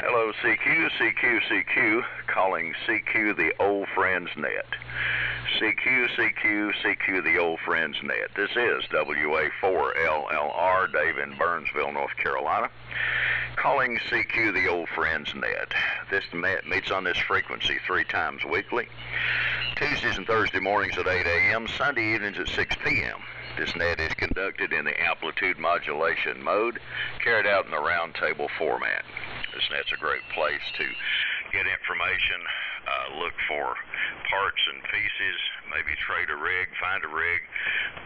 Hello, CQ, calling CQ the Old Friends Net. CQ, the Old Friends Net. This is WA4LLR, Dave in Burnsville, North Carolina, calling CQ the Old Friends Net. This net meets on this frequency 3 times weekly, Tuesdays and Thursday mornings at 8 a.m., Sunday evenings at 6 p.m. This net is conducted in the Amplitude Modulation mode, carried out in the roundtable format. This net's a great place to get information, look for parts and pieces, maybe trade a rig, find a rig,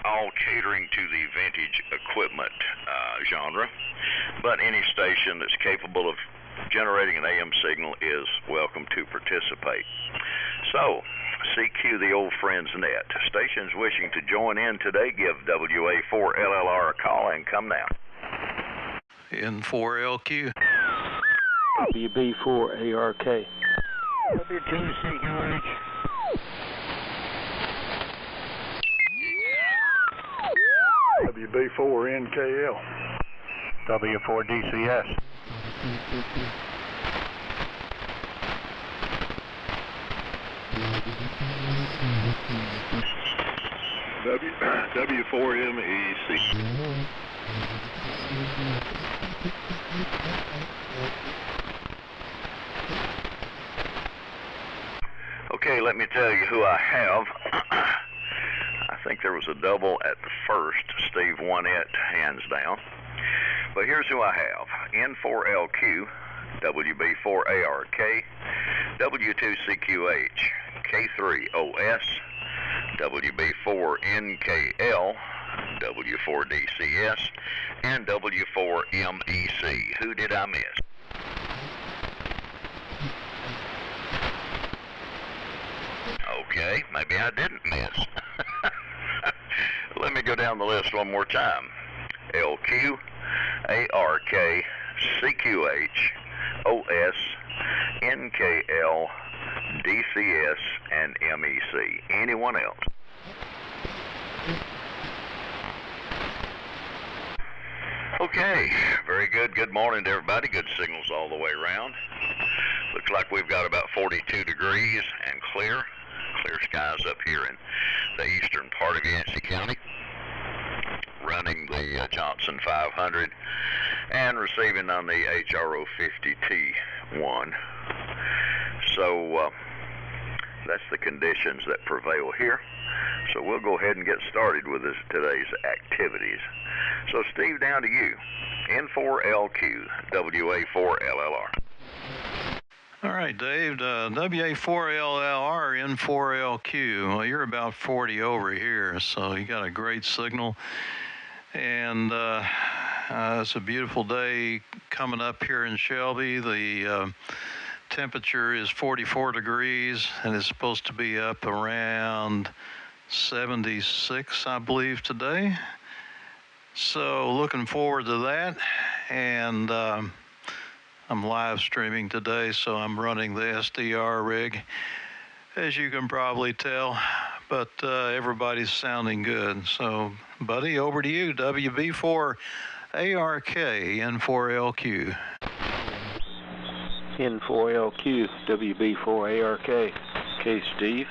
all catering to the vintage equipment genre. But any station that's capable of generating an AM signal is welcome to participate. So, CQ the Old Friends Net. Stations wishing to join in today, give WA4LLR a call and come now. N4LQ. WB4ARK. W2CQH. WB4NKL. W4DCS. W4MEC. Okay, let me tell you who I have. I think there was a double at the first, Steve won it, hands down. But here's who I have. N4LQ, WB4ARK, W2CQH, K3OS, WB4NKL, W4DCS, and W4MEC. Who did I miss? Okay, maybe I didn't miss. Let me go down the list one more time. LQ, ARK, CQH, OS, NKL, DCS, and MEC. Anyone else? Okay, very good. Good morning to everybody. Good signals all the way around. Looks like we've got about 42 degrees and clear. Clear skies up here in the eastern part of Yancey County. Running the Johnson 500 and receiving on the HRO 50T1. So that's the conditions that prevail here. So we'll go ahead and get started with today's activities. So Steve, down to you. N4LQ, WA4LLR. All right, Dave, WA4LLR, N4LQ. Well, you're about 40 over here, so you got a great signal. And it's a beautiful day coming up here in Shelby. The temperature is 44 degrees, and it's supposed to be up around 76, I believe, today. So looking forward to that. And I'm live streaming today, so I'm running the SDR rig, as you can probably tell, but everybody's sounding good. So, buddy, over to you, WB4ARK, N4LQ. N4LQ, WB4ARK. Okay, Steve.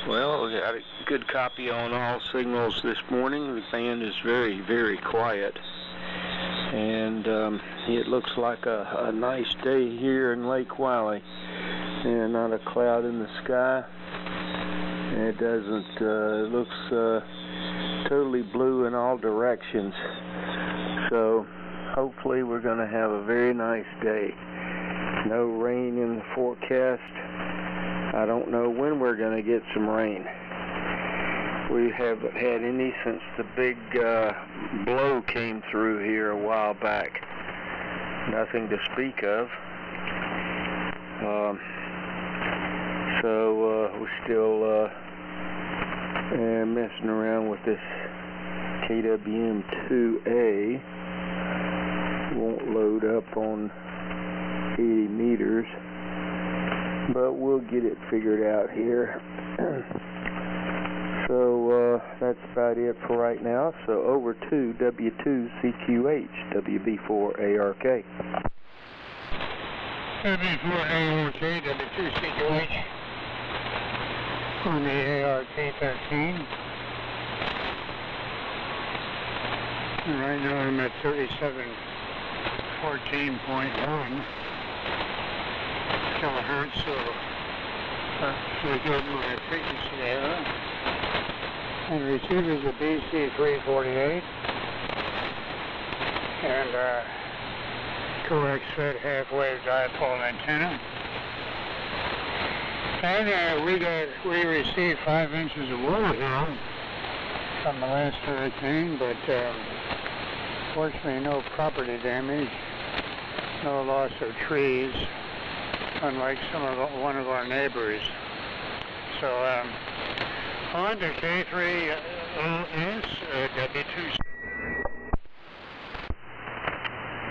Well, we got a good copy on all signals this morning. The band is very, very quiet. And it looks like a nice day here in Lake Wiley. And not a cloud in the sky. It doesn't, it looks totally blue in all directions. So hopefully we're going to have a very nice day. No rain in the forecast. I don't know when we're going to get some rain. We haven't had any since the big blow came through here a while back. Nothing to speak of. So we're still messing around with this KWM2A. Won't load up on 80 meters, but we'll get it figured out here. So that's about it for right now. So over to W2CQH, WB4ARK. WB4ARK, W2CQH on the ARK-13. And right now I'm at 3714.1 kilohertz, so we get my frequency there. And the receiver is a BC348 and coax fed half-wave dipole antenna. And we received 5 inches of water here from the last hurricane, but fortunately no property damage, no loss of trees, unlike one of our neighbors. So on to K3OS, W2.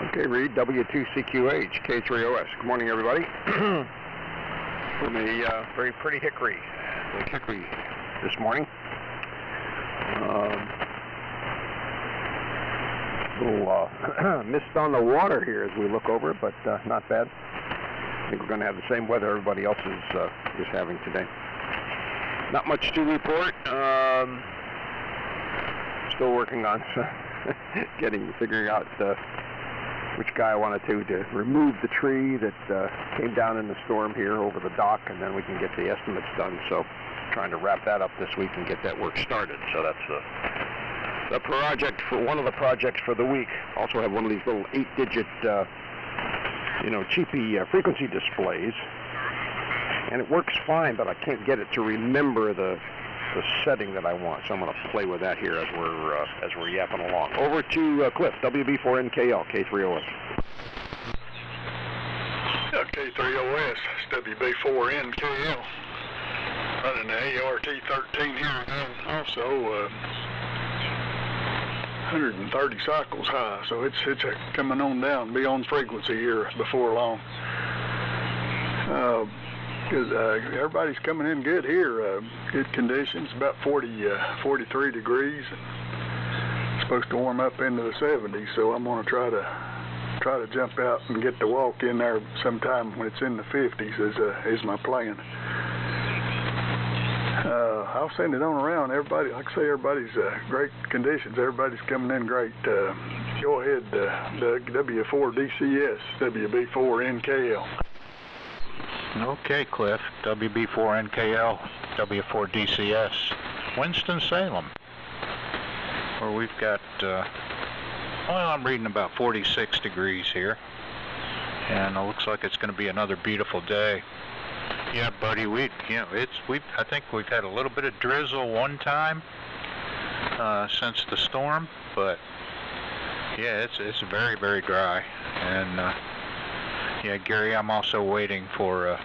Okay, Reed, W2CQH, K3OS. Good morning, everybody. From the very pretty Hickory, Lake Hickory this morning. Little mist on the water here as we look over it, but not bad. I think we're going to have the same weather everybody else is having today. Not much to report. Still working on figuring out which guy I wanted to remove the tree that came down in the storm here over the dock, and then we can get the estimates done. So trying to wrap that up this week and get that work started. So that's the project for one of the projects for the week. Also have one of these little 8-digit cheapy frequency displays, and it works fine, but I can't get it to remember the setting that I want. So I'm going to play with that here as we're yapping along. Over to Cliff, WB4NKL, K3OS. K3OS, WB4NKL. Running the ART-13 here, and also 130 cycles high, so it's coming on down, be on frequency here before long. Because everybody's coming in good here, good conditions, about 43 degrees. Supposed to warm up into the 70s, so I'm going to try to jump out and get to walk in there sometime when it's in the 50s is my plan. I'll send it on around. Everybody, like I say, everybody's great conditions. Everybody's coming in great. Go ahead, Doug. W4DCS, WB4NKL. Okay, Cliff. WB4NKL, W4DCS, Winston-Salem, where we've got, well, I'm reading about 46 degrees here, and it looks like it's going to be another beautiful day. Yeah, buddy, I think we've had a little bit of drizzle one time since the storm, but yeah, it's very, very dry. And yeah, Gary, I'm also waiting for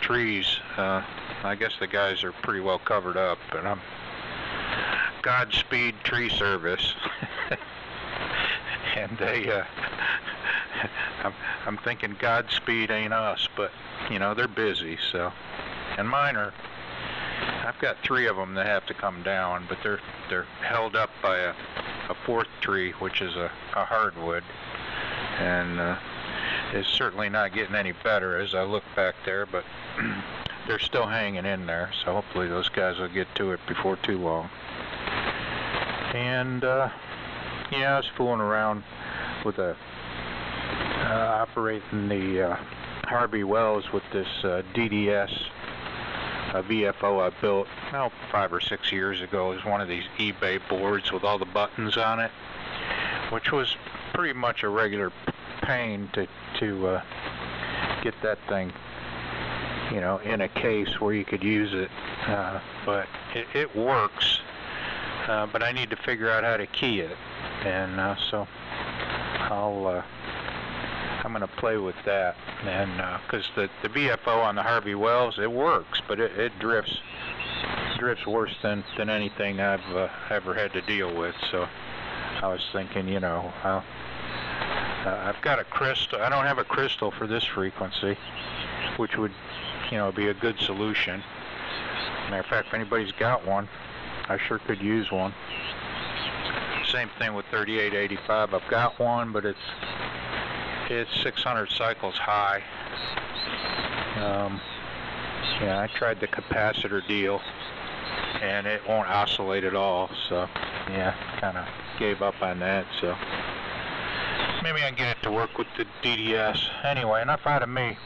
trees. I guess the guys are pretty well covered up, and I'm Godspeed Tree Service, and they, I'm thinking Godspeed ain't us, but you know, they're busy, so. And mine are, I've got 3 of them that have to come down, but they're held up by a 4th tree, which is a hardwood, and it's certainly not getting any better as I look back there, but they're still hanging in there, so hopefully those guys will get to it before too long. And yeah, I was fooling around with operating the Harvey Wells with this DDS VFO I built 5 or 6 years ago. It was one of these eBay boards with all the buttons on it, which was pretty much a regular pain to get that thing, you know, in a case where you could use it, but it works, but I need to figure out how to key it, and so I'm going to play with that, and because the VFO on the Harvey Wells, it works, but it drifts worse than anything I've ever had to deal with. So I was thinking, you know, I've got a crystal. I don't have a crystal for this frequency, which would, you know, be a good solution. Matter of fact, if anybody's got one, I sure could use one. Same thing with 3885. I've got one, but it's 600 cycles high. Yeah, I tried the capacitor deal, and it won't oscillate at all. So yeah, kind of gave up on that. So maybe I can get it to work with the DDS. Anyway, enough out of me.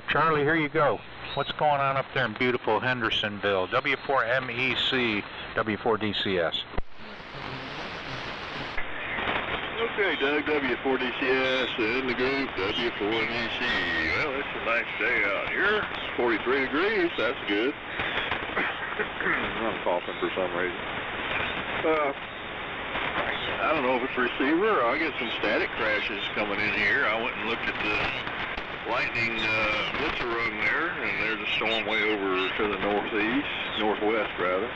Charlie, here you go. What's going on up there in beautiful Hendersonville? W4MEC, W4DCS. Okay, Doug, W4DCS in the group, W4MEC. Well, it's a nice day out here. It's 43 degrees, that's good. I'm coughing for some reason. I don't know if it's receiver or I get some static crashes coming in here. I went and looked at the lightning blitzer rung there, and there's a storm way over to the northwest rather,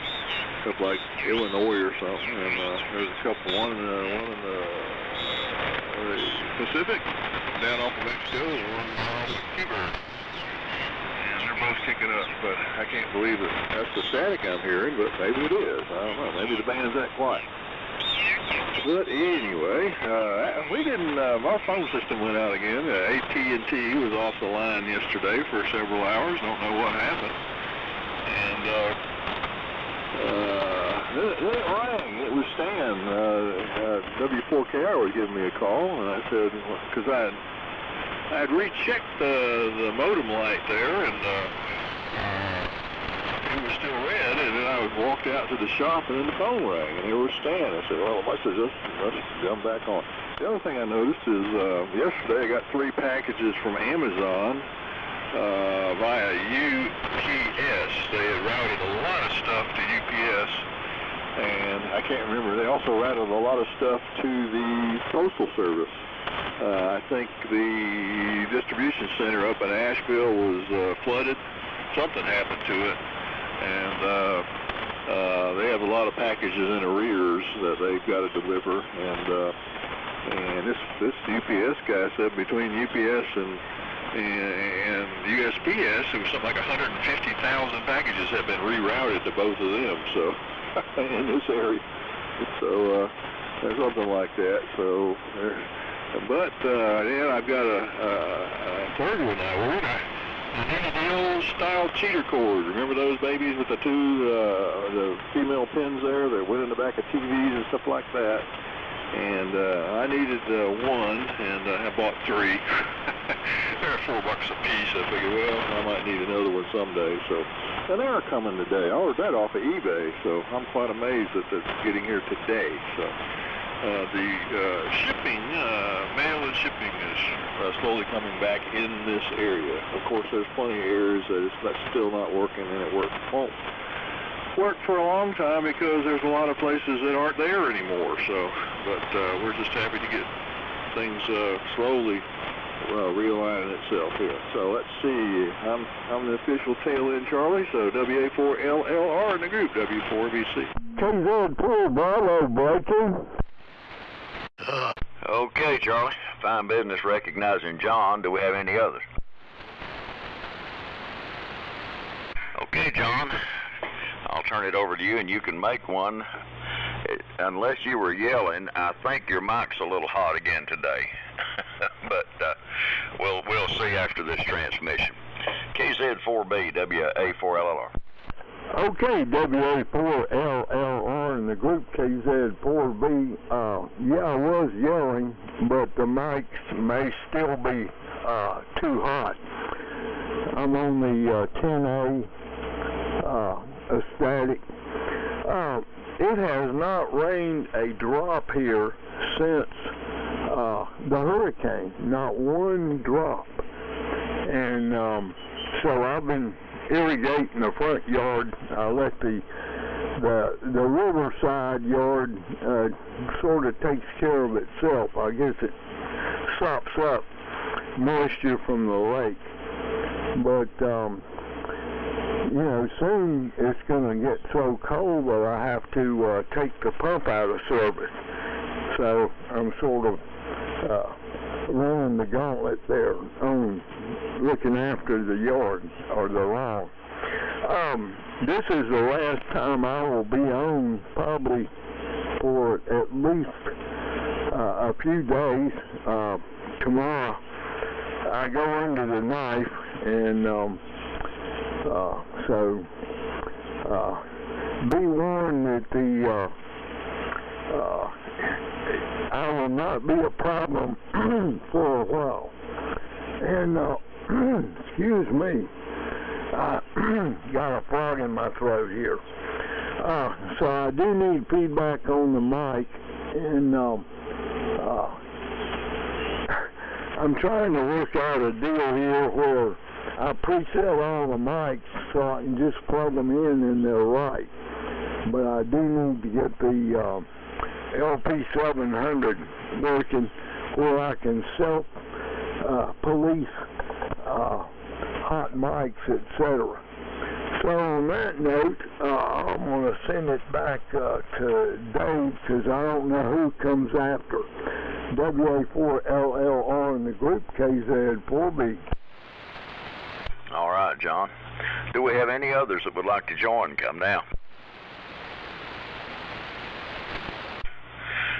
up like Illinois or something, and there's a couple, one in the Pacific, down off of Mexico, and one off of Cuba. And they're both kicking up, but I can't believe that that's the static I'm hearing, but maybe it is. I don't know. Maybe the band's that quiet. But anyway, we didn't, our phone system went out again. AT&T was off the line yesterday for several hours. Don't know what happened. And then it rang. It was Stan. W4KR was giving me a call, and I said, because I'd rechecked the modem light there, and it was still red, and then I walked out to the shop, and then the phone rang, and it was Stan. I said, well, let's come back on. The other thing I noticed is yesterday I got 3 packages from Amazon via UPS. They had routed a lot of stuff to UPS, and I can't remember. They also routed a lot of stuff to the Postal Service. I think the distribution center up in Asheville was flooded. Something happened to it, and They have a lot of packages in arrears that they've got to deliver, and this UPS guy said between UPS and USPS, it was something like 150,000 packages have been rerouted to both of them. So in this area, so there's something like that. So, but yeah, I've got a third one now. I needed the old style cheater cord. Remember those babies with the two the female pins there that went in the back of TVs and stuff like that? And I needed one, and I bought three. They're $4 a piece. I figured, well, I might need another one someday. So, and they are coming today. I ordered that off of eBay, so I'm quite amazed that it's getting here today. So, the shipping, mail and shipping is slowly coming back in this area. Of course, there's plenty of areas that that's still not working, and it won't work for a long time because there's a lot of places that aren't there anymore. So, but we're just happy to get things slowly realigning itself here. So let's see. I'm the official tail end Charlie. So WA4LLR in the group W4BC. KZ4 Bravo breaking. Okay, Charlie. Fine business recognizing John. Do we have any others? Okay, John. I'll turn it over to you, and you can make one. Unless you were yelling, I think your mic's a little hot again today. But we'll see after this transmission. KZ4B, WA4LLR. Okay, WA4LLR in the group KZ4B. Yeah, I was yelling, but the mics may still be too hot. I'm on the 10A static. It has not rained a drop here since the hurricane, not one drop. And so I've been irrigating the front yard. I let the riverside yard sort of takes care of itself. I guess it sops up moisture from the lake. But you know, soon it's going to get so cold that I have to take the pump out of service. So I'm sort of running the gauntlet there on looking after the yard or the lawn. This is the last time I will be on, probably for at least a few days. Tomorrow I go into the knife, and so be warned that I will not be a problem for a while. And excuse me, I got a frog in my throat here. So I do need feedback on the mic, and I'm trying to work out a deal here where I pre-sell all the mics so I can just plug them in and they're right. But I do need to get the LP700 working where I can self-police hot mics, etc. So on that note, I'm going to send it back to Dave because I don't know who comes after. WA4LLR in the group KZ4B. All right, John. Do we have any others that would like to join? Come now.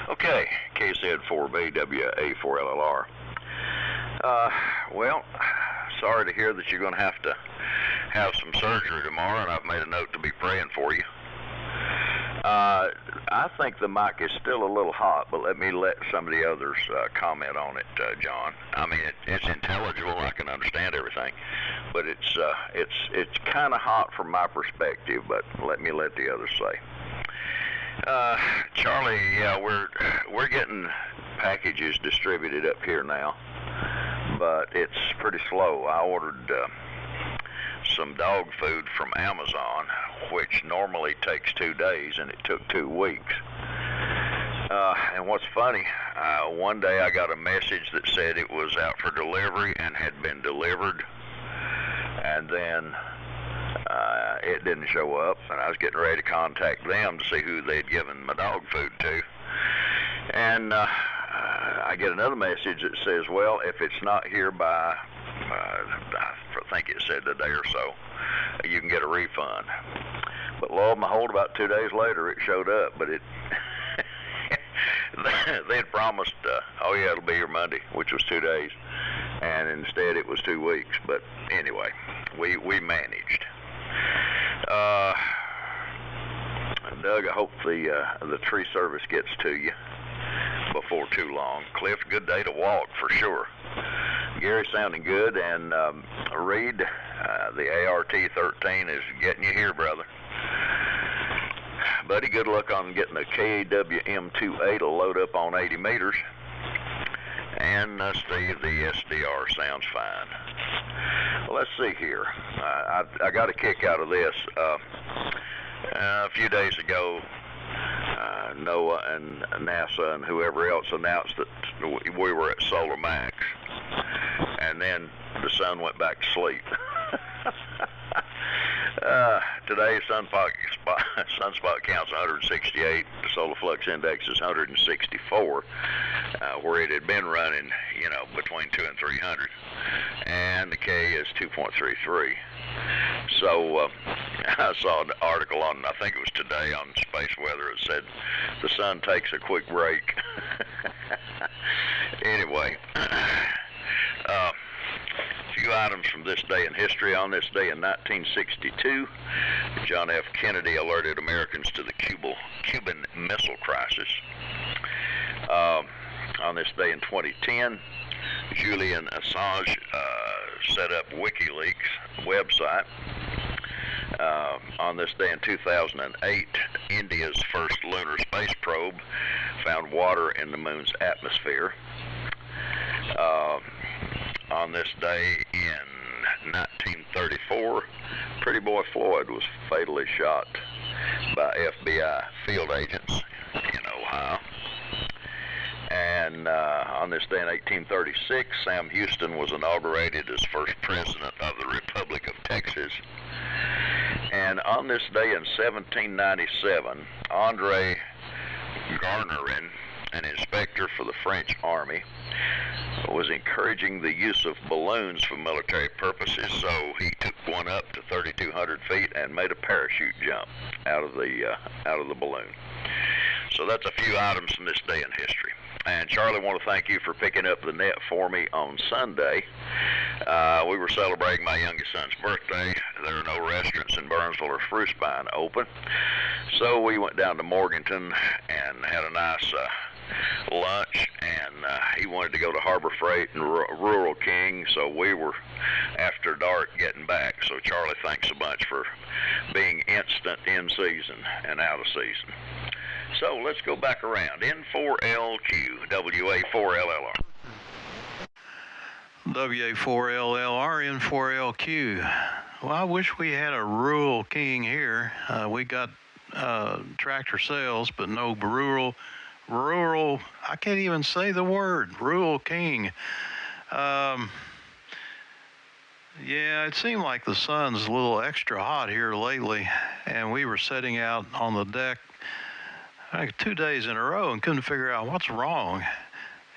Okay, KZ4B, WA4LLR. Well, sorry to hear that you're going to have some surgery tomorrow, and I've made a note to be praying for you. I think the mic is still a little hot, but let me let some of the others comment on it, John. I mean, it's intelligible. I can understand everything, but it's kind of hot from my perspective. But let me let the others say. Charlie, yeah, we're getting packages distributed up here now, but it's pretty slow. I ordered some dog food from Amazon, which normally takes 2 days, and it took 2 weeks. And what's funny, one day I got a message that said it was out for delivery and had been delivered, and then it didn't show up, and I was getting ready to contact them to see who they'd given my dog food to. And I get another message that says, well, if it's not here by, I think it said a day or so, you can get a refund. But lo and behold, about 2 days later, it showed up, but it they had promised, oh yeah, it'll be here Monday, which was 2 days, and instead it was 2 weeks. But anyway, we managed. Doug, I hope the tree service gets to you before too long. Cliff, good day to walk for sure. Gary sounding good, and Reed, the ART-13 is getting you here, brother. Buddy, good luck on getting the KWM-28 to load up on 80 meters. And Steve, the SDR sounds fine. Well, let's see here. I got a kick out of this. A few days ago, NOAA and NASA and whoever else announced that we were at Solar Max. And then the sun went back to sleep. Today, sunspot count's 168. The solar flux index is 164, where it had been running, between 200 and 300. And the K is 2.33. So I saw an article on, I think it was today, on Space Weather. It said the sun takes a quick break. Anyway, a few items from this day in history. On this day in 1962, John F. Kennedy alerted Americans to the Cuban Missile Crisis. On this day in 2010, Julian Assange set up WikiLeaks website. On this day in 2008, India's first lunar space probe found water in the moon's atmosphere. On this day in 1934, Pretty Boy Floyd was fatally shot by FBI field agents in Ohio. And on this day in 1836, Sam Houston was inaugurated as first president of the Republic of Texas. And on this day in 1797, André Garnerin, an inspector for the French Army, was encouraging the use of balloons for military purposes, so he took one up to 3,200 feet and made a parachute jump out of the balloon. So that's a few items from this day in history. And Charlie, I want to thank you for picking up the net for me on Sunday. We were celebrating my youngest son's birthday. There are no restaurants in Burnsville or Sprucepine open, so we went down to Morganton and had a nice lunch, and he wanted to go to Harbor Freight and Rural King, so we were after dark getting back. So Charlie, thanks a bunch for being instant in season and out of season. So let's go back around. N4LQ, WA4LLR. WA4LLR, N4LQ. Well, I wish we had a Rural King here. We got tractor sales, but no rural, I can't even say the word, Rural King. Yeah, it seemed like the sun's a little extra hot here lately, and we were sitting out on the deck like 2 days in a row and couldn't figure out what's wrong.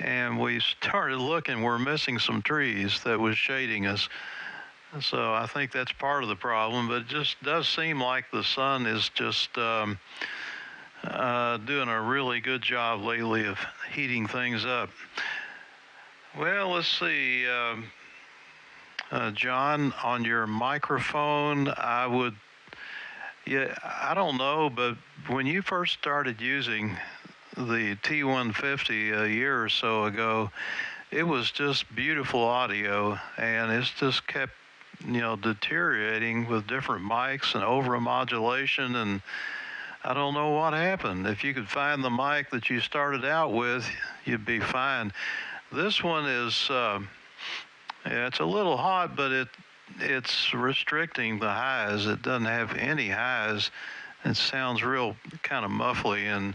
And we started looking, we're missing some trees that was shading us. So I think that's part of the problem, but it just does seem like the sun is just doing a really good job lately of heating things up. Well, let's see, John, on your microphone, I don't know, but when you first started using the T150 a year or so ago, it was just beautiful audio, and it's just kept, deteriorating with different mics and over-modulation, and I don't know what happened. If you could find the mic that you started out with, you'd be fine. This one is, it's a little hot, but it's restricting the highs. It doesn't have any highs. It sounds real kind of muffly, and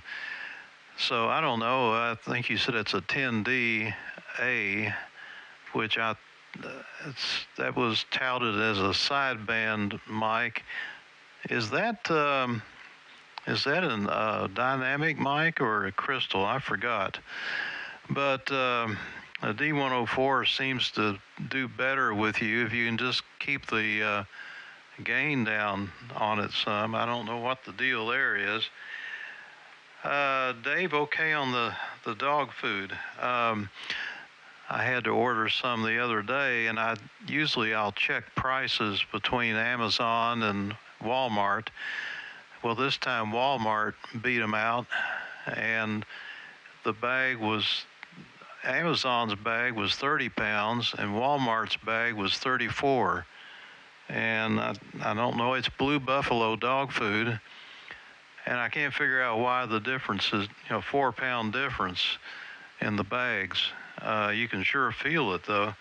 so I don't know. I think you said it's a 10D-A, which that was touted as a sideband mic, Is that a dynamic mic or a crystal? I forgot. But a D104 seems to do better with you if you can just keep the gain down on it some. I don't know what the deal there is. Dave, okay on the dog food. I had to order some the other day, and I'll check prices between Amazon and Walmart. Well, this time Walmart beat them out, and Amazon's bag was 30 pounds, and Walmart's bag was 34. And I don't know, it's Blue Buffalo dog food, and I can't figure out why the difference is, 4-pound difference in the bags. You can sure feel it though,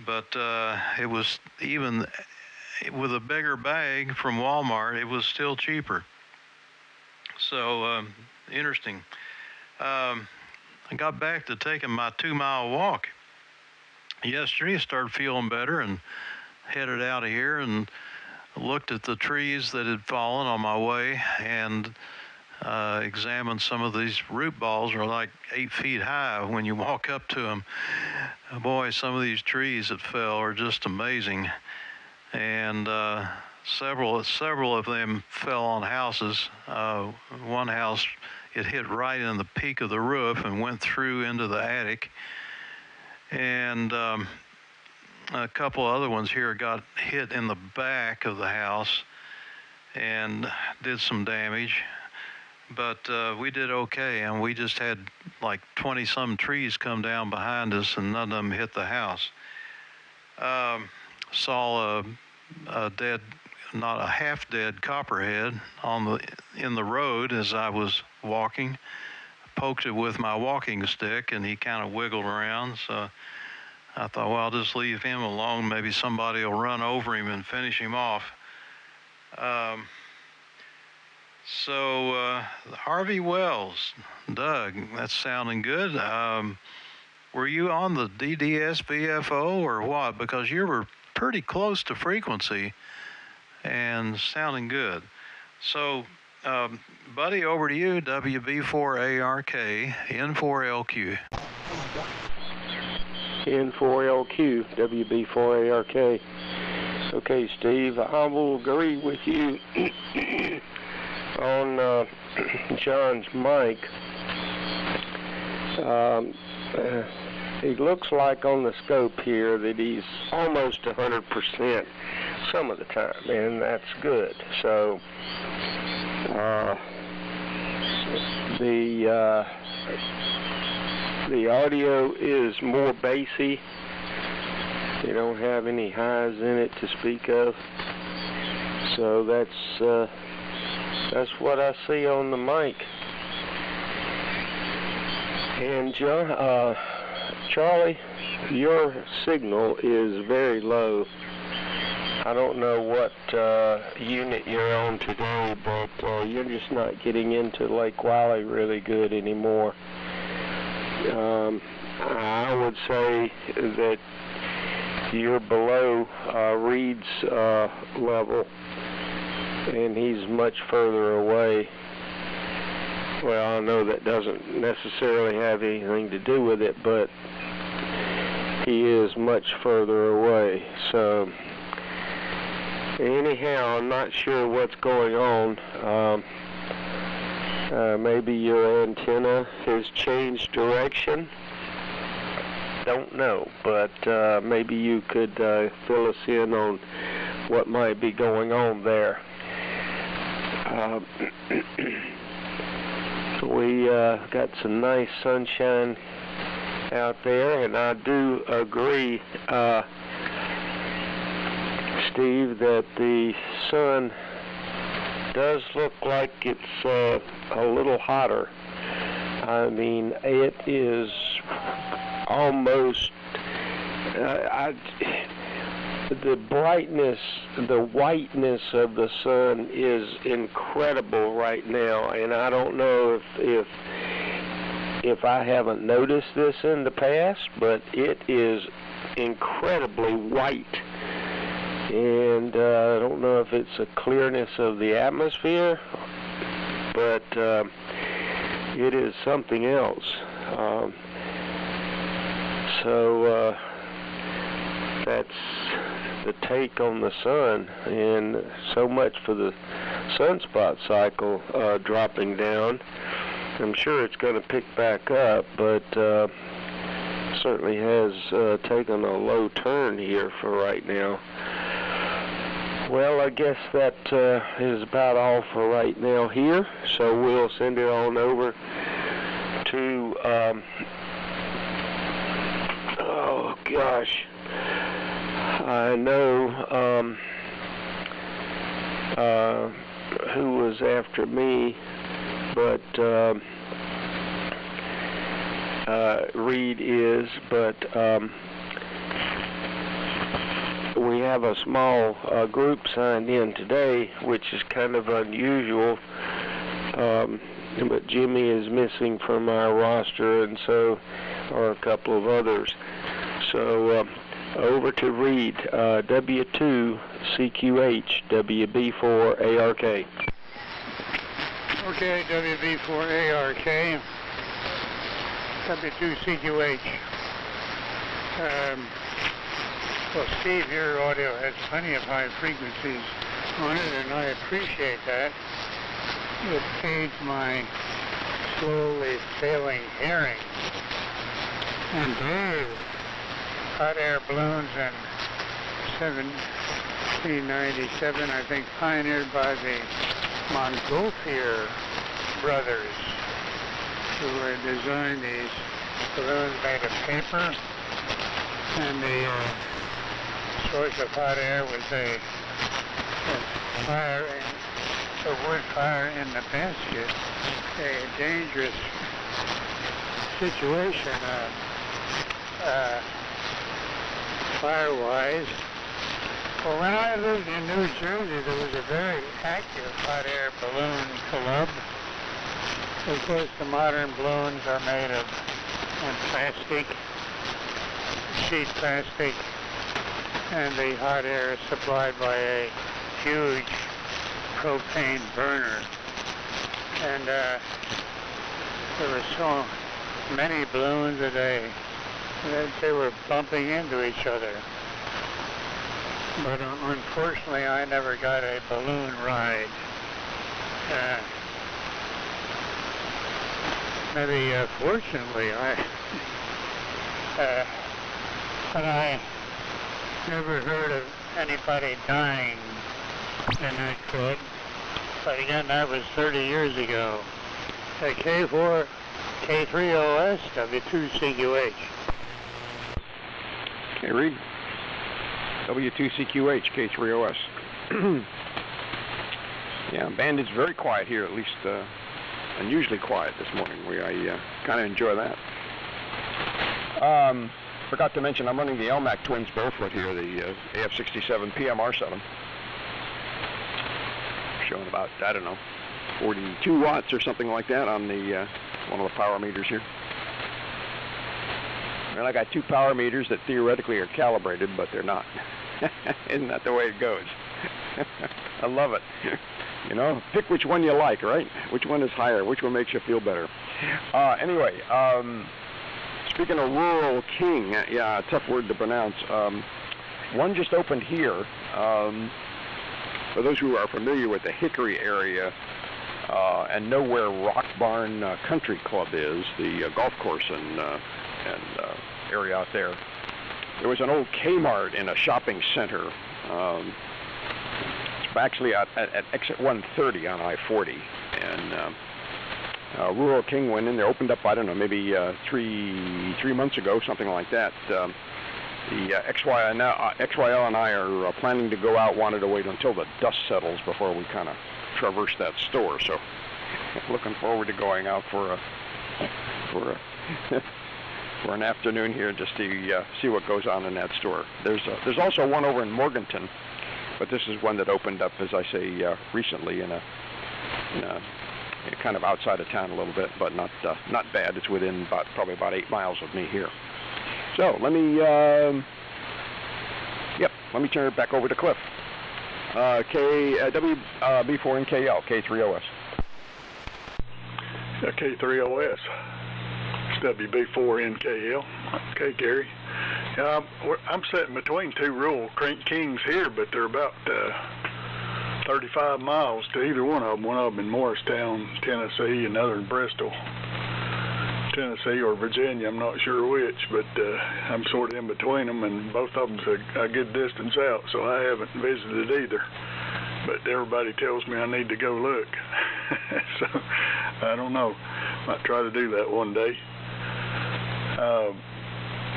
but it was, even with a bigger bag from Walmart, it was still cheaper. So interesting. I got back to taking my 2-mile walk yesterday. I started feeling better and headed out of here and looked at the trees that had fallen on my way and examined some of these root balls. Are like 8 feet high when you walk up to them. Boy, some of these trees that fell are just amazing. And several of them fell on houses. One house, it hit right in the peak of the roof and went through into the attic. And a couple other ones here got hit in the back of the house and did some damage. But we did okay, and we just had like 20-some trees come down behind us, and none of them hit the house. Saw a dead, not a half-dead copperhead in the road as I was walking. Poked it with my walking stick, and he kind of wiggled around. So I thought, well, I'll just leave him alone. Maybe somebody will run over him and finish him off. So Harvey Wells, Doug, that's sounding good. Were you on the DDS VFO or what? Because you were pretty close to frequency and sounding good. So, buddy, over to you, WB4ARK, N4LQ. N4LQ, WB4ARK. Okay, Steve, I will agree with you on John's mic. It looks like on the scope here that he's almost 100% some of the time, and that's good. So the audio is more bassy. You don't have any highs in it to speak of. So that's what I see on the mic. And John, Charlie, your signal is very low. I don't know what unit you're on today, but you're just not getting into Lake Wiley really good anymore. I would say that you're below Reed's level, and he's much further away. Well, I know that doesn't necessarily have anything to do with it, but he is much further away. So anyhow, I'm not sure what's going on. Maybe your antenna has changed direction. Don't know, but maybe you could fill us in on what might be going on there. We got some nice sunshine out there, and I do agree, Steve, that the sun does look like it's a little hotter. I mean, it is almost, the brightness, the whiteness of the sun is incredible right now, and I don't know if I haven't noticed this in the past, but it is incredibly white. And I don't know if it's a clearness of the atmosphere, but it is something else. So that's the take on the sun, and so much for the sunspot cycle dropping down. I'm sure it's going to pick back up, but certainly has taken a low turn here for right now. Well, I guess that is about all for right now here, so we'll send it on over to, oh gosh, I know who was after me, but Reed is, but we have a small group signed in today, which is kind of unusual, but Jimmy is missing from our roster, and so are a couple of others. So over to Reed, W2CQH, WB4ARK. Okay, WB4ARK, W2CQH. Well, Steve, your audio has plenty of high frequencies on it, and I appreciate that. It aids my slowly failing hearing. And Dave, hot air balloons in 1797, I think, pioneered by the Montgolfier brothers, who had designed these balloons made of paper, and the source of hot air was a wood fire in the basket, a dangerous situation fire-wise. Well, when I lived in New Jersey, there was a very active hot air balloon club. Of course, the modern balloons are made of plastic, sheet plastic, and the hot air is supplied by a huge propane burner. And there were so many balloons a day that they were bumping into each other. But unfortunately, I never got a balloon ride. Maybe fortunately, but I never heard of anybody dying in that club. But again, that was 30 years ago. K4, K3OS, W2CQH. Okay, Reed. W2CQH, K3OS. Yeah, band is very quiet here, at least unusually quiet this morning. I kind of enjoy that. Forgot to mention, I'm running the LMAC Twins barefoot here, the AF67 PMR7. Showing about, I don't know, 42 watts or something like that on the one of the power meters here. And I got two power meters that theoretically are calibrated, but they're not. Isn't that the way it goes? I love it. You know, pick which one you like, right? Which one is higher? Which one makes you feel better? Anyway, speaking of Rural King, yeah, tough word to pronounce. One just opened here. For those who are familiar with the Hickory area and know where Rock Barn Country Club is, the golf course and area out there, there was an old Kmart in a shopping center. It's actually at exit 130 on I-40, and Rural King went in there, opened up, I don't know, maybe 3 months ago, something like that. The XYL and I are planning to go out, wanted to wait until the dust settles before we kind of traverse that store, so looking forward to going out for an afternoon here just to see what goes on in that store. There's also one over in Morganton, but this is one that opened up, as I say, recently in a kind of outside of town a little bit, but not bad. It's within probably about 8 miles of me here. So let me, yep, let me turn it back over to Cliff. WB4NKL, K3OS. K3OS. It's WB4NKL. Okay, Gary. I'm sitting between two rural Crank Kings here, but they're about 35 miles to either one of them. One of them in Morristown, Tennessee, another in Bristol, Tennessee, or Virginia. I'm not sure which, but I'm sort of in between them, and both of them's a good distance out, so I haven't visited either. But everybody tells me I need to go look. So I don't know. Might try to do that one day.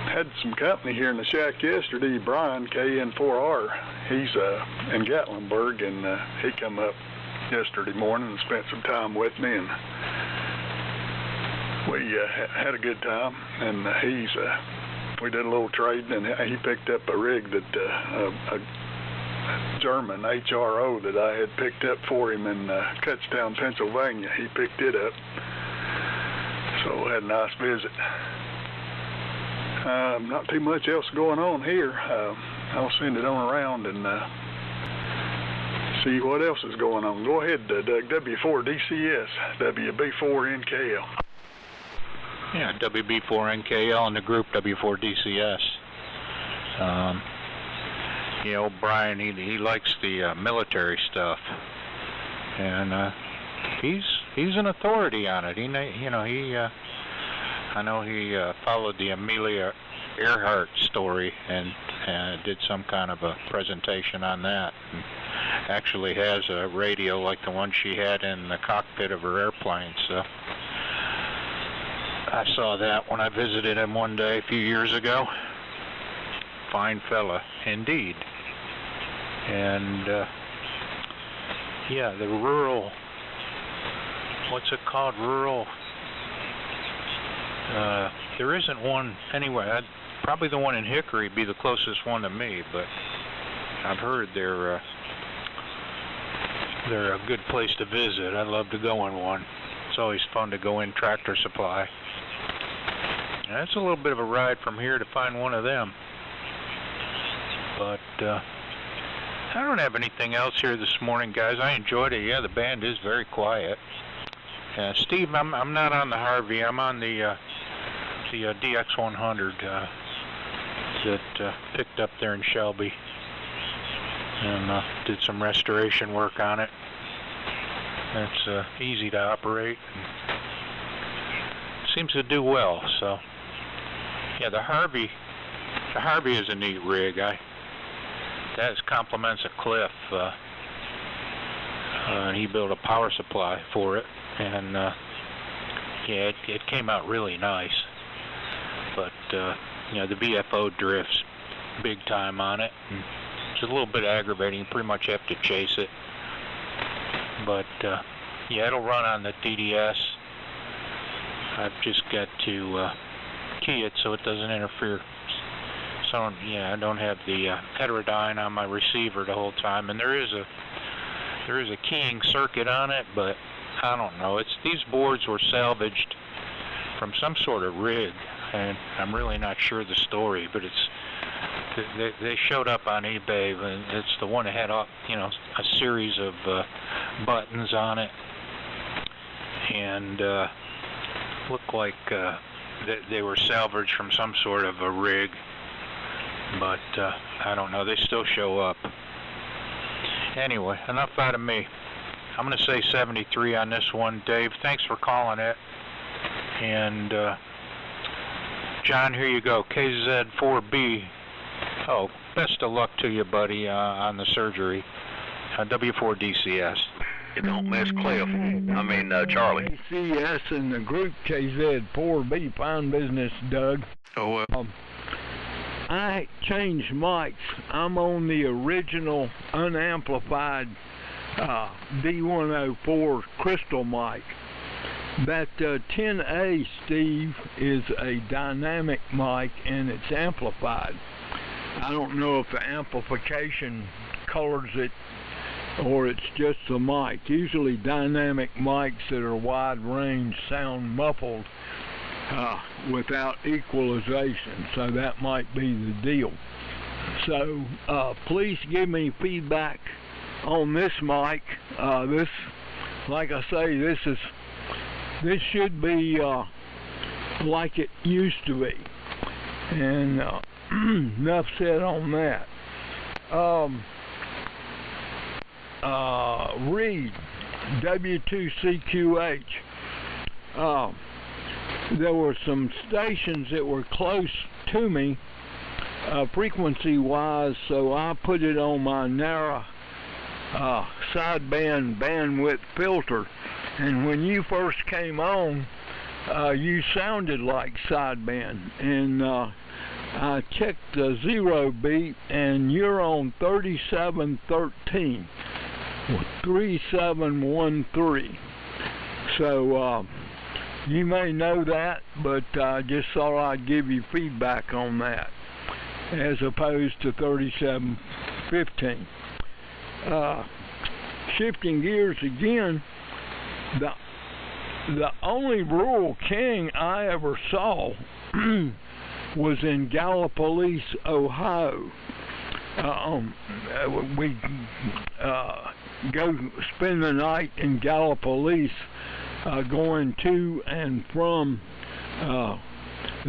Had some company here in the shack yesterday. Brian, KN4R, he's in Gatlinburg, and he come up yesterday morning and spent some time with me, and we had a good time. And we did a little trading, and he picked up a rig that a German HRO that I had picked up for him in Kutztown, Pennsylvania. He picked it up, so we had a nice visit. Not too much else going on here. I'll send it on around and see what else is going on. Go ahead, Doug. W4DCS, WB4NKL. Yeah, WB4NKL and the group W4DCS. You know, Brian, he likes the military stuff, and he's an authority on it. I know he followed the Amelia Earhart story and did some kind of a presentation on that. And actually has a radio like the one she had in the cockpit of her airplane. So I saw that when I visited him one day a few years ago. Fine fella, indeed. And yeah, the rural, what's it called, rural, there isn't one anyway. Probably the one in Hickory would be the closest one to me, but I've heard they're a good place to visit. I'd love to go in one. It's always fun to go in Tractor Supply. And that's a little bit of a ride from here to find one of them. But I don't have anything else here this morning, guys. I enjoyed it. Yeah, the band is very quiet. Steve, I'm not on the Harvey. I'm on the DX100 that picked up there in Shelby and did some restoration work on it. It's easy to operate and seems to do well. So yeah, the Harvey is a neat rig. That complements a Cliff. He built a power supply for it, and yeah, it came out really nice. But you know, the VFO drifts big time on it. And it's a little bit aggravating. You pretty much have to chase it. But yeah, it'll run on the DDS. I've just got to key it so it doesn't interfere. So yeah, I don't have the heterodyne on my receiver the whole time, and there is a keying circuit on it, but I don't know. These boards were salvaged from some sort of rig, and I'm really not sure the story, but they showed up on eBay, and it's the one that had a series of buttons on it, and looked like they were salvaged from some sort of a rig, but I don't know. They still show up. Anyway, enough out of me. I'm going to say 73 on this one. Dave, thanks for calling it. And John, here you go. KZ4B. Oh, best of luck to you, buddy, on the surgery. W4DCS. You don't miss Cliff. Charlie. DCS and the group KZ4B. Fine business, Doug. Oh, I changed mics. I'm on the original unamplified D104 crystal mic. That 10A, Steve, is a dynamic mic and it's amplified. I don't know if the amplification colors it or it's just the mic. Usually dynamic mics that are wide range sound muffled without equalization, so that might be the deal. So please give me feedback on this mic. This, like I say, this should be like it used to be. And enough said on that. Reed, W2CQH. There were some stations that were close to me, frequency-wise, so I put it on my narrow sideband bandwidth filter. And when you first came on, you sounded like sideband. And I checked the 0 beat, and you're on 3713, 3713. So you may know that, but I just thought I'd give you feedback on that, as opposed to 3715. Shifting gears again, the only rural king I ever saw was in Gallipolis, Ohio. We go spend the night in Gallipolis, going to and from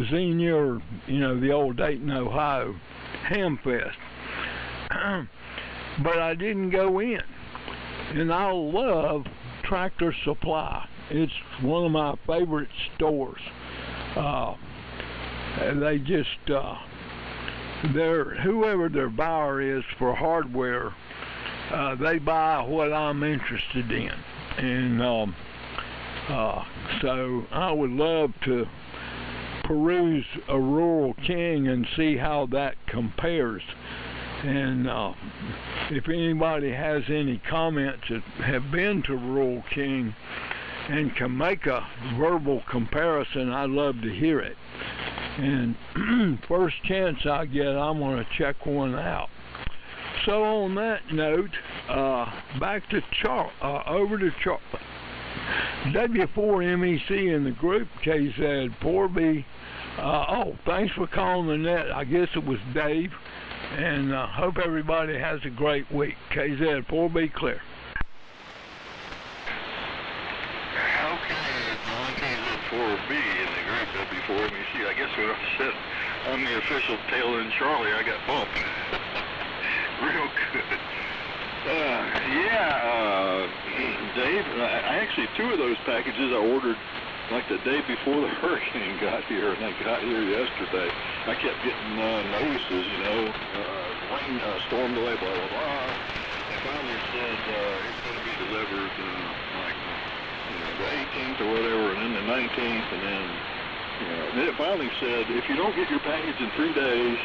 Xenia, the old Dayton, Ohio Hamfest. But I didn't go in. And I love Tractor Supply. It's one of my favorite stores. They just, whoever their buyer is for hardware, they buy what I'm interested in. And so I would love to peruse a Rural King and see how that compares. And if anybody has any comments that have been to Rural King and can make a verbal comparison, I'd love to hear it. And first chance I get, I'm going to check one out. So on that note, back to over to W4MEC in the group, KZ4B. Oh, thanks for calling the net. I guess it was Dave. And hope everybody has a great week. KZ4B clear. Okay, KZ4B in the group W4MEC. I guess what I said, I'm the official tail end Charlie. I got bumped. Real good. Dave, I actually, 2 of those packages I ordered like the day before the hurricane got here, and they got here yesterday. I kept getting notices, rain, storm delay, blah, blah, blah. They finally said it's going to be delivered the 18th or whatever, and then the 19th, and then it finally said, if you don't get your package in 3 days,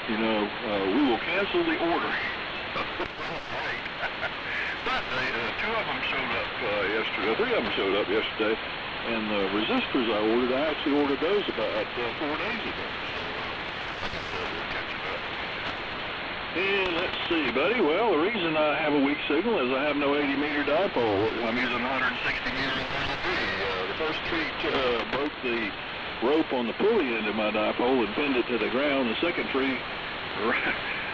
we will cancel the order. But 2 of them showed up yesterday, 3 of them showed up yesterday. And the resistors I ordered, I actually ordered those about 4 days ago. So I guess we'll catch it up. And let's see, buddy. Well, the reason I have a weak signal is I have no 80-meter dipole. I'm using 160-meter LP. The first tree broke the rope on the pulley end of my dipole and pinned it to the ground. The second tree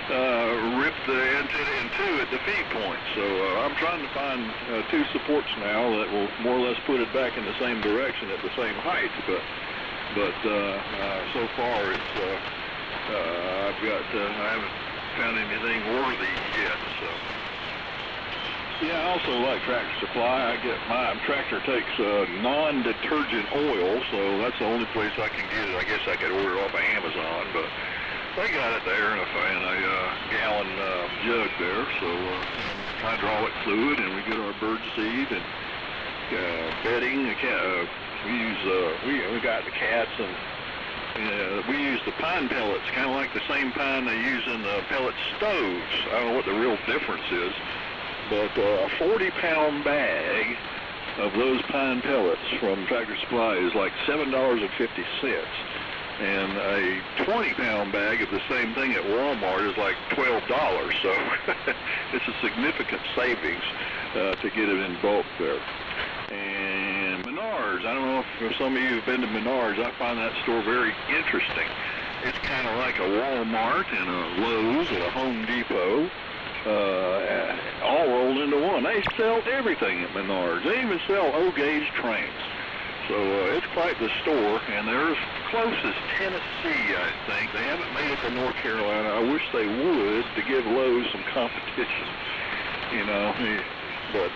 ripped the antenna in 2 at the feed point. So I'm trying to find 2 supports now that will more or less put it back in the same direction at the same height. But so far it's I haven't found anything worthy yet. So yeah, I also like Tractor Supply. My tractor takes non-detergent oil, so that's the only place I can get it. I guess I could order it off of Amazon, but they got it there in a gallon jug there, so hydraulic fluid, and we get our bird seed and bedding. We got the cats, and we use the pine pellets, kind of like the same pine they use in the pellet stoves. I don't know what the real difference is, but a 40-pound bag of those pine pellets from Tractor Supply is like $7.50. And a 20-pound bag of the same thing at Walmart is like $12, so it's a significant savings to get it in bulk there. And Menards, I don't know if some of you have been to Menards. I find that store very interesting. It's kind of like a Walmart and a Lowe's and a Home Depot, all rolled into one. They sell everything at Menards. They even sell O-gauge trains. So it's quite the store, and they're as close as Tennessee, I think. They haven't made it to North Carolina. I wish they would to give Lowe's some competition, you know. But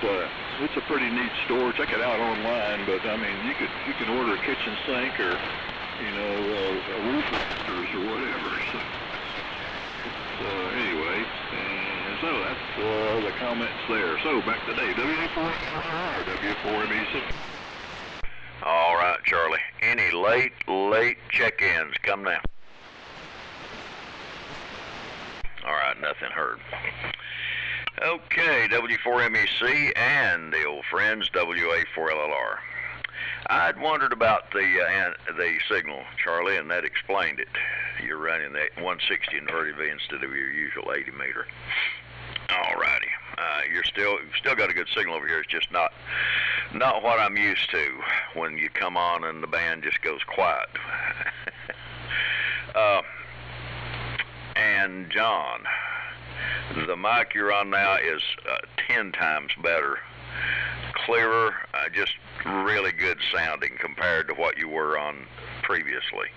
it's a pretty neat store. Check it out online. But I mean, you can order a kitchen sink or, you know, a roof rafters or whatever. So anyway, and so that's the comments there. So back to Dave. WA4 WA4MEC. All right, Charlie. Any late check-ins? Come now. All right, nothing heard. Okay, W4MEC and the old friends, WA4LLR. I'd wondered about the signal, Charlie, and that explained it. You're running the 160 inverted V instead of your usual 80 meter. All righty. You're still got a good signal over here. It's just not what I'm used to when you come on and the band just goes quiet. And John, the mic you're on now is 10 times better, clearer, just really good sounding compared to what you were on previously.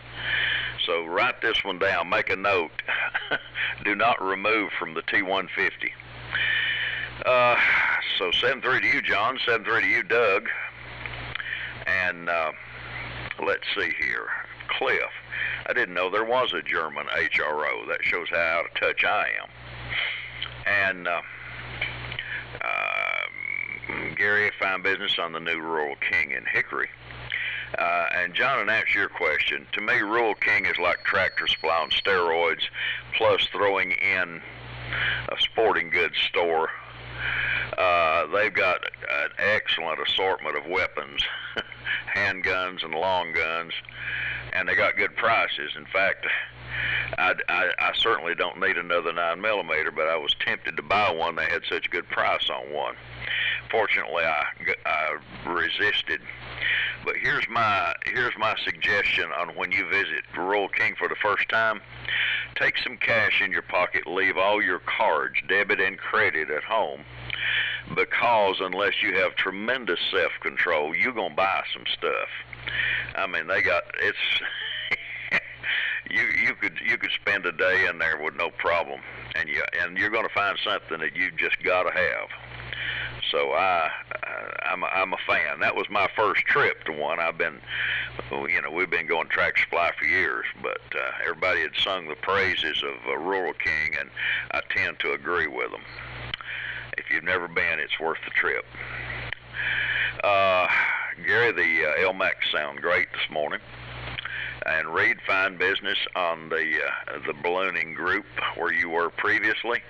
So write this one down. Make a note. Do not remove from the T150. So 7-3 to you, John. 7-3 to you, Doug. And let's see here. Cliff. I didn't know there was a German HRO. That shows how out of touch I am. And Gary, fine business on the new Rural King in Hickory. And John, in answer to your question, to me, Rural King is like Tractor Supply on steroids, plus throwing in a sporting goods store. They've got an excellent assortment of weapons, handguns and long guns, and they got good prices. In fact, I certainly don't need another 9mm, but I was tempted to buy one. They had such a good price on one. Fortunately, I resisted. But here's my suggestion on when you visit Rural King for the first time. Take some cash in your pocket, leave all your cards, debit and credit, at home, because unless you have tremendous self-control, you're gonna buy some stuff. I mean, they got it's. You could spend a day in there with no problem, and you're going to find something that you just got to have. So I'm a fan. That was my first trip to one. We've been going Tractor Supply for years, but everybody had sung the praises of Rural King, and I tend to agree with them. If you've never been, it's worth the trip. Gary, the LMAX sound great this morning. And Reed, fine business on the ballooning group where you were previously.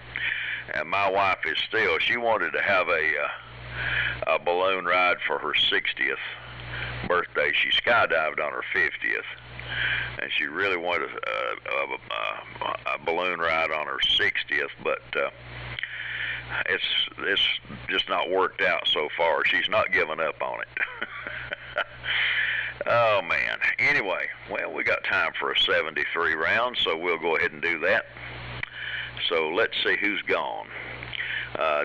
And my wife is still, she wanted to have a balloon ride for her 60th birthday. She skydived on her 50th. And she really wanted a balloon ride on her 60th, but it's just not worked out so far. She's not given up on it. Oh, man. Anyway, well, we got time for a 73 round, so we'll go ahead and do that. So let's see who's gone.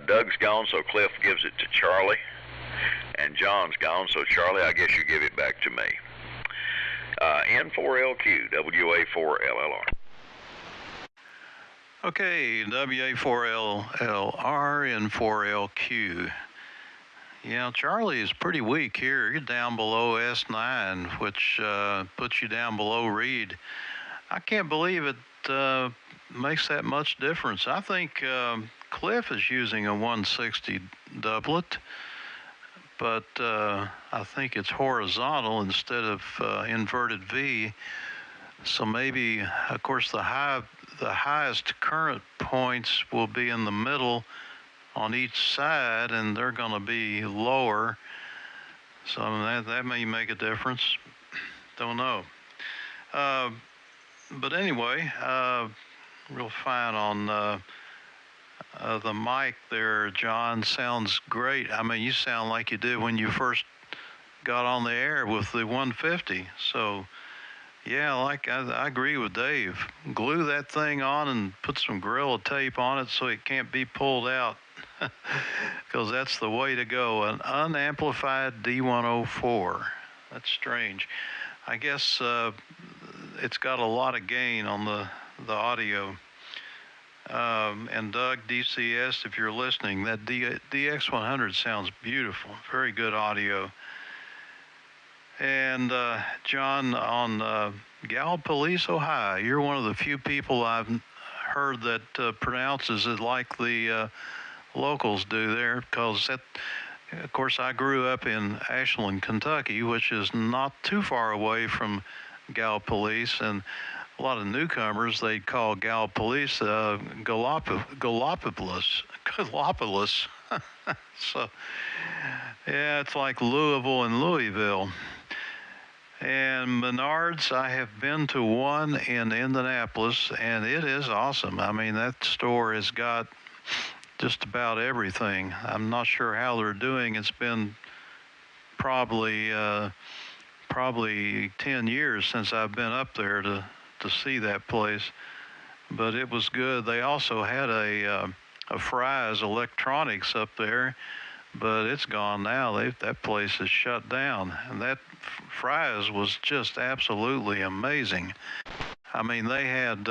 Doug's gone, so Cliff gives it to Charlie. And John's gone, so Charlie, I guess you give it back to me. N4LQ, WA4LLR. Okay, WA4LLR, N4LQ. Yeah, Charlie is pretty weak here. You're down below S9, which puts you down below Reed. I can't believe it makes that much difference. I think Cliff is using a 160 doublet, but I think it's horizontal instead of inverted V. So maybe, of course, the highest current points will be in the middle on each side, and they're going to be lower. So that may make a difference. Don't know. But anyway, real fine on the mic there, John. Sounds great. I mean, you sound like you did when you first got on the air with the 150. So Yeah, like I agree with Dave. Glue that thing on and put some Gorilla Tape on it so it can't be pulled out, because that's the way to go. An unamplified D104. That's strange. I guess it's got a lot of gain on the audio. And Doug, DCS, if you're listening, that DX100 sounds beautiful. Very good audio. And John, on Gallipoliso High, you're one of the few people I've heard that pronounces it like the locals do there, because that, of course, I grew up in Ashland, Kentucky, which is not too far away from Gallipolis, and a lot of newcomers, they'd call Gallipolis Gallipolis. So, yeah, it's like Louisville and Louisville. And Menards, I have been to one in Indianapolis, and it is awesome. I mean, that store has got just about everything. I'm not sure how they're doing. It's been probably 10 years since I've been up there to see that place, but it was good. They also had a Fry's Electronics up there, but it's gone now. That place is shut down, and that Fry's was just absolutely amazing. I mean, they had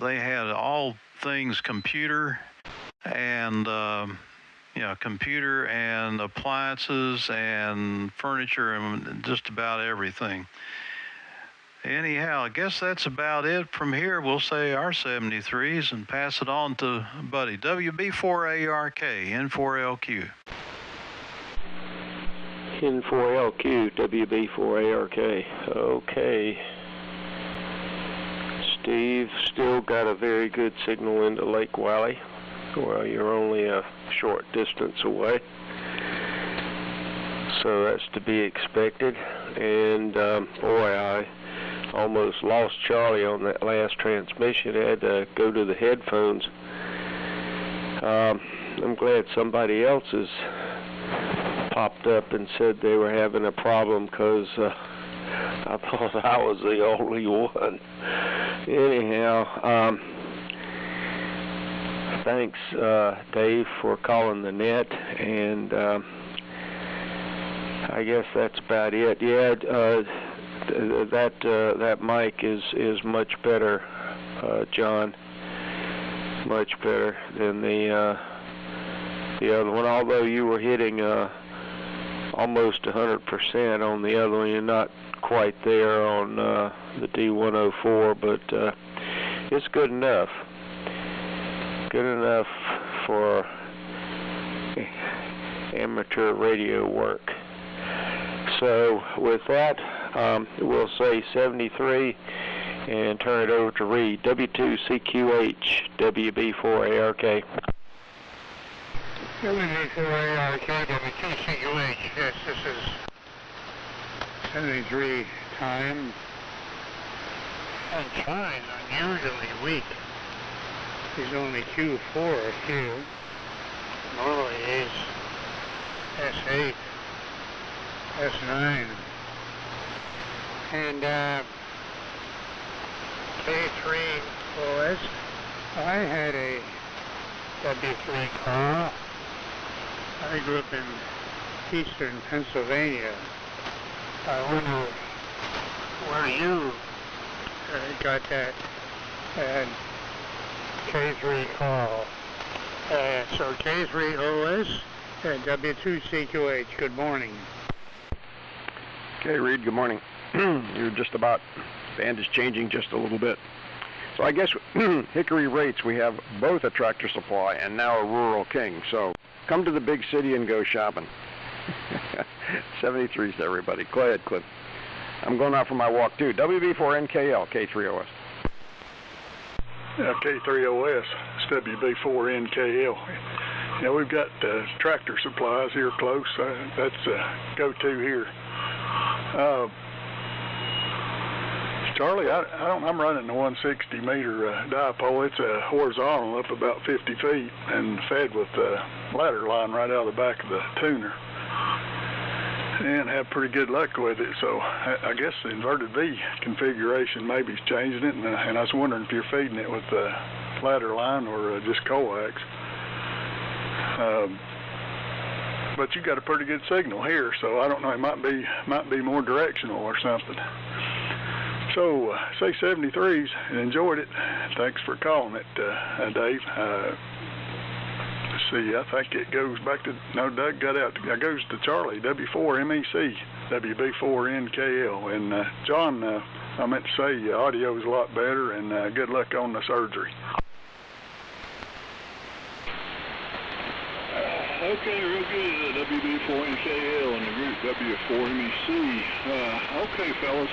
all things computer and computer and appliances and furniture and just about everything. Anyhow, I guess that's about it. From here, we'll say our 73s and pass it on to Buddy. WB4ARK, N4LQ. N4LQ, WB4ARK. Okay. Steve, still got a very good signal into Lake Wylie. Well, you're only a short distance away, so that's to be expected. And boy, I almost lost Charlie on that last transmission. I had to go to the headphones. I'm glad somebody else has popped up and said they were having a problem, because I thought I was the only one. Anyhow, thanks, Dave, for calling the net, and I guess that's about it. Yeah, that mic is much better, John. Much better than the other one. Although you were hitting almost 100% on the other one, you're not quite there on the D104, but it's good enough. Good enough for amateur radio work. So with that, we'll say 73 and turn it over to Reed. W2CQH, WB4ARK. WB4ARK, W2CQH. Yes, this is 73 time. And Charlie's unusually weak. He's only Q4 here. Normally he's S8, S9. And K3OS. I had a W3 car. I grew up in eastern Pennsylvania. I wonder where you got that K3 call. So K3OS and W2CQH, good morning. Okay, Reed, good morning. You're just about, band is changing just a little bit. So I guess Hickory rates, we have both a Tractor Supply and now a Rural King. So come to the big city and go shopping. 73s, everybody. Go ahead, Cliff. I'm going out for my walk too. WB4NKL, K3OS. Yeah, K3OS, it's WB4NKL. Yeah, we've got Tractor Supplies here close. That's go-to here. Charlie, I'm running the 160 meter dipole. It's a horizontal up about 50 feet and fed with ladder line right out of the back of the tuner. and have pretty good luck with it. So I guess the inverted V configuration maybe is changing it, and I was wondering if you're feeding it with ladder line or just coax. But you got a pretty good signal here, so I don't know, it might be more directional or something. So say 73s and enjoyed it. Thanks for calling it, Dave. Let's see, I think it goes back to, no, Doug got out, it goes to Charlie, W4MEC, WB4NKL. And John, I meant to say audio is a lot better, and good luck on the surgery. Okay, real good, WB4NKL and the group W4MEC. Okay, fellas,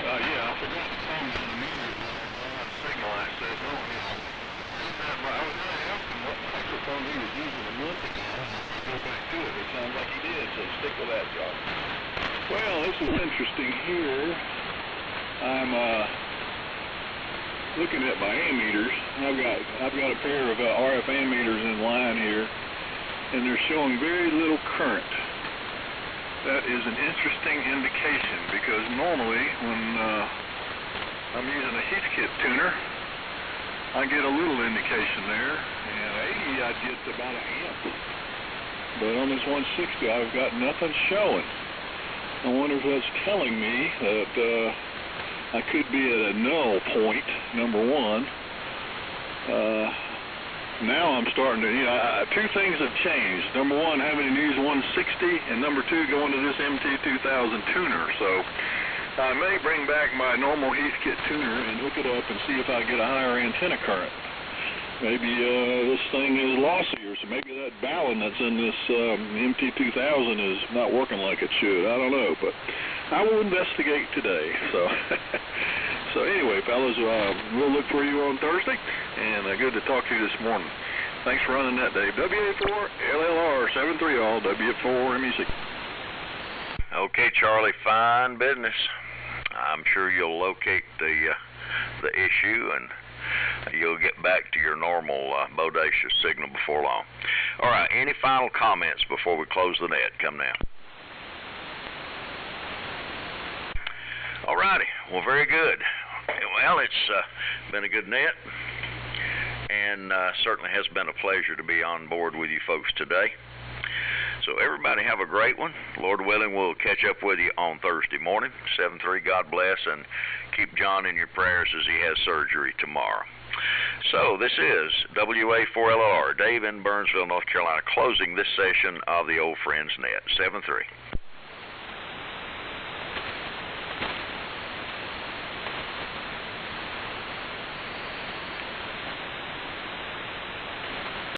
yeah, I forgot to comment on the meters on signal. I said, no, I was going to ask him what microphone he was using a month ago. Go back to it. It sounds like he did, so stick with that, John. Well, this is interesting here. I'm looking at my ammeters. I've got a pair of RF ammeters in line here, and they're showing very little current. That is an interesting indication, because normally when I'm using a Heathkit tuner, I get a little indication there, and 80 I get about an amp. But on this 160 I've got nothing showing. I wonder if that's telling me that I could be at a null point, number one. Now I'm starting to, two things have changed. Number one, having to use 160, and number two, going to this MT2000 tuner. So I may bring back my normal Heathkit tuner and hook it up and see if I get a higher antenna current. Maybe this thing is lossier, so maybe that balun that's in this MT2000 is not working like it should. I don't know, but I will investigate today. So anyway, fellas, we'll look for you on Thursday, and good to talk to you this morning. Thanks for running that, Dave. WA4LLR73 all W4MEC. Okay, Charlie, fine business. I'm sure you'll locate the issue, and you'll get back to your normal bodacious signal before long. All right, any final comments before we close the net? Come now. All righty, well, very good. Well, it's been a good net, and certainly has been a pleasure to be on board with you folks today. So everybody have a great one. Lord willing, we'll catch up with you on Thursday morning, 7-3. God bless, and keep John in your prayers as he has surgery tomorrow. So this is WA4LR, Dave in Burnsville, North Carolina, closing this session of the Old Friends Net, 7-3.